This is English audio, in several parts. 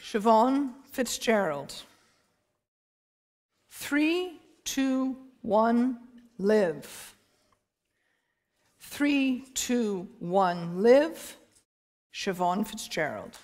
Siobhan Fitzgerald. 3, 2, 1, live. 3, 2, 1, live. Siobhan Fitzgerald.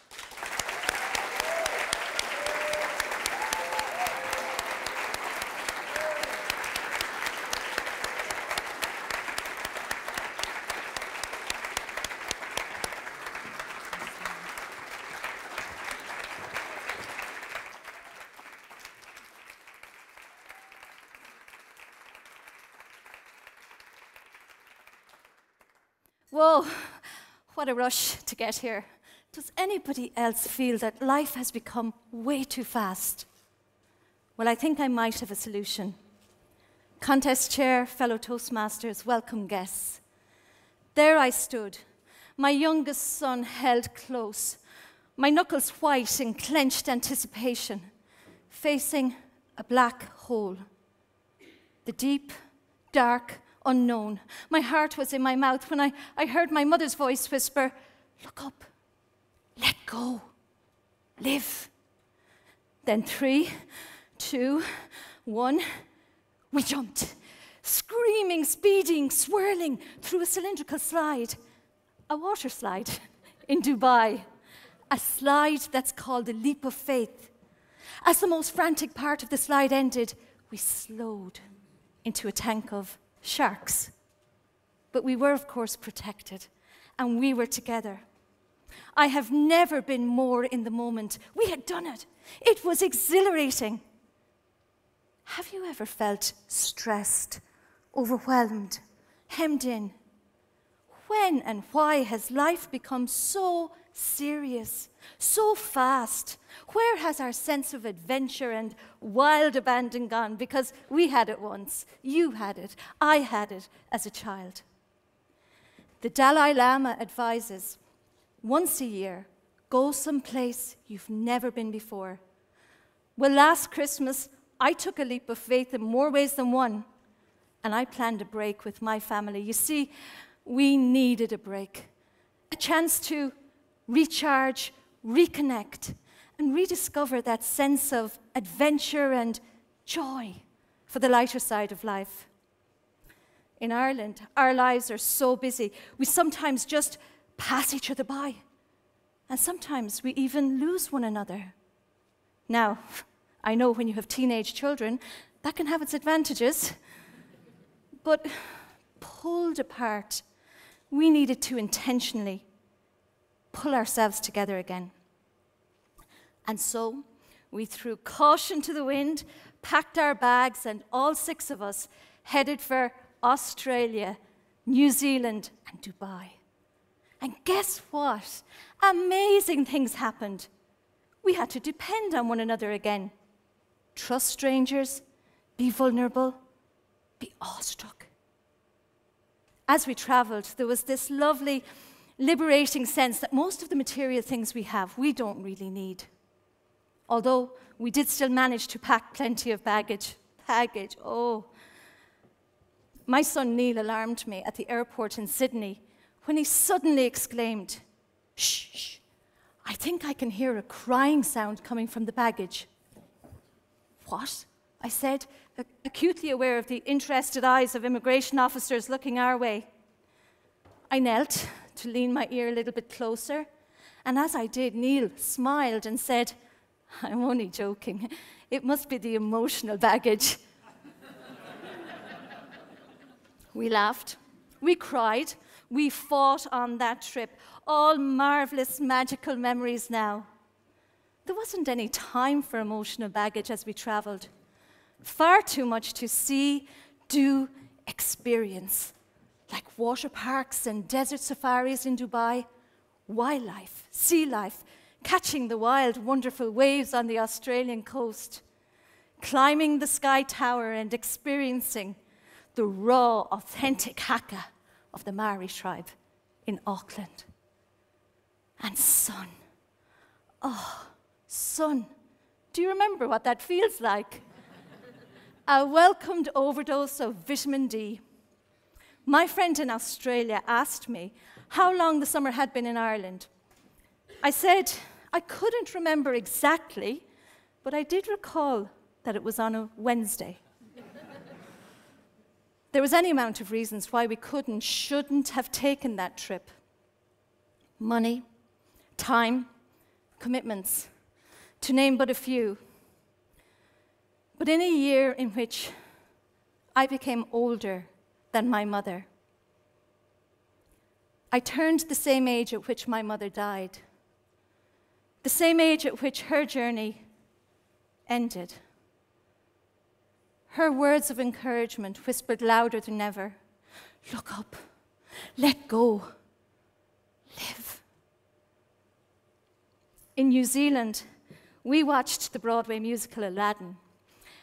Whoa, what a rush to get here. Does anybody else feel that life has become way too fast? Well, I think I might have a solution. Contest chair, fellow Toastmasters, welcome guests. There I stood, my youngest son held close, my knuckles white in clenched anticipation, facing a black hole. The deep, dark, unknown. My heart was in my mouth when I heard my mother's voice whisper, "Look up, let go, live." Then 3, 2, 1, we jumped, screaming, speeding, swirling through a cylindrical slide, a water slide in Dubai, a slide that's called the leap of faith. As the most frantic part of the slide ended, we slowed into a tank of sharks. But we were, of course, protected, and we were together. I have never been more in the moment. We had done it. It was exhilarating. Have you ever felt stressed, overwhelmed, hemmed in? When and why has life become so serious, so fast? Where has our sense of adventure and wild abandon gone? Because we had it once, you had it, I had it as a child. The Dalai Lama advises, once a year, go someplace you've never been before. Well, last Christmas, I took a leap of faith in more ways than one, and I planned a break with my family. You see, we needed a break, a chance to recharge, reconnect, and rediscover that sense of adventure and joy for the lighter side of life. In Ireland, our lives are so busy, we sometimes just pass each other by, and sometimes we even lose one another. Now, I know when you have teenage children, that can have its advantages, but pulled apart, we needed to intentionally pull ourselves together again. And so we threw caution to the wind, packed our bags, and all 6 of us headed for Australia, New Zealand, and Dubai. And guess what? Amazing things happened. We had to depend on one another again. Trust strangers, be vulnerable, be awestruck. As we traveled, there was this lovely, liberating sense that most of the material things we have, we don't really need. Although we did still manage to pack plenty of baggage. Oh. My son Neil alarmed me at the airport in Sydney when he suddenly exclaimed, "Shh, shh, I think I can hear a crying sound coming from the baggage." "What?" I said, acutely aware of the interested eyes of immigration officers looking our way. I knelt to lean my ear a little bit closer, and as I did, Neil smiled and said, "I'm only joking. It must be the emotional baggage." We laughed, we cried, we fought on that trip, all marvelous, magical memories now. There wasn't any time for emotional baggage as we traveled. Far too much to see, do, experience, like water parks and desert safaris in Dubai, wildlife, sea life, catching the wild, wonderful waves on the Australian coast, climbing the Sky Tower and experiencing the raw, authentic haka of the Maori tribe in Auckland. And sun. Oh, sun. Do you remember what that feels like? A welcomed overdose of vitamin D. My friend in Australia asked me how long the summer had been in Ireland. I said I couldn't remember exactly, but I did recall that it was on a Wednesday. There was any amount of reasons why we shouldn't have taken that trip. Money, time, commitments, to name but a few. But in a year in which I became older than my mother, I turned the same age at which my mother died, the same age at which her journey ended. Her words of encouragement whispered louder than ever, "Look up, let go, live." In New Zealand, we watched the Broadway musical Aladdin,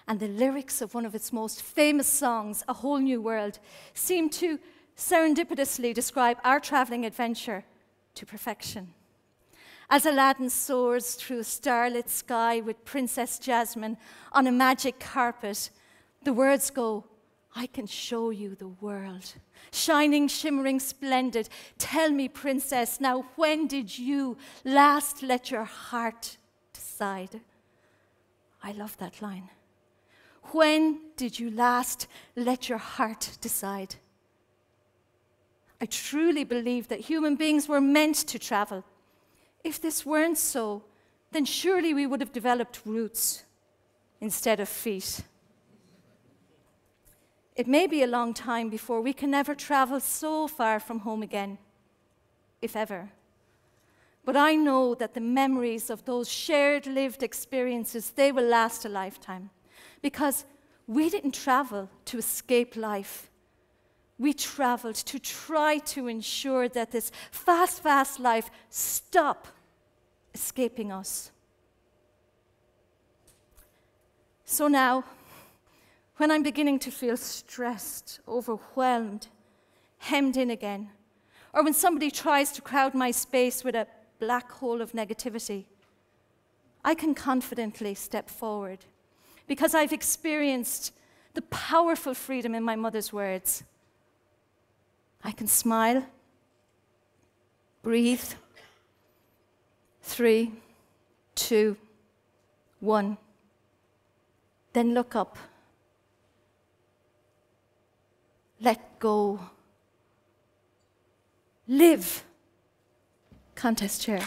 and the lyrics of one of its most famous songs, A Whole New World, seemed to serendipitously describe our traveling adventure to perfection. As Aladdin soars through a starlit sky with Princess Jasmine on a magic carpet, the words go, "I can show you the world. Shining, shimmering, splendid. Tell me, princess, now when did you last let your heart decide?" I love that line. When did you last let your heart decide? I truly believe that human beings were meant to travel. If this weren't so, then surely we would have developed roots instead of feet. It may be a long time before we can ever travel so far from home again, if ever. But I know that the memories of those shared lived experiences, they will last a lifetime. Because we didn't travel to escape life. We traveled to try to ensure that this fast, fast life stop escaping us. So now, when I'm beginning to feel stressed, overwhelmed, hemmed in again, or when somebody tries to crowd my space with a black hole of negativity, I can confidently step forward because I've experienced the powerful freedom in my mother's words. I can smile, breathe. 3, 2, 1. Then look up. Let go. Live. Contest chair.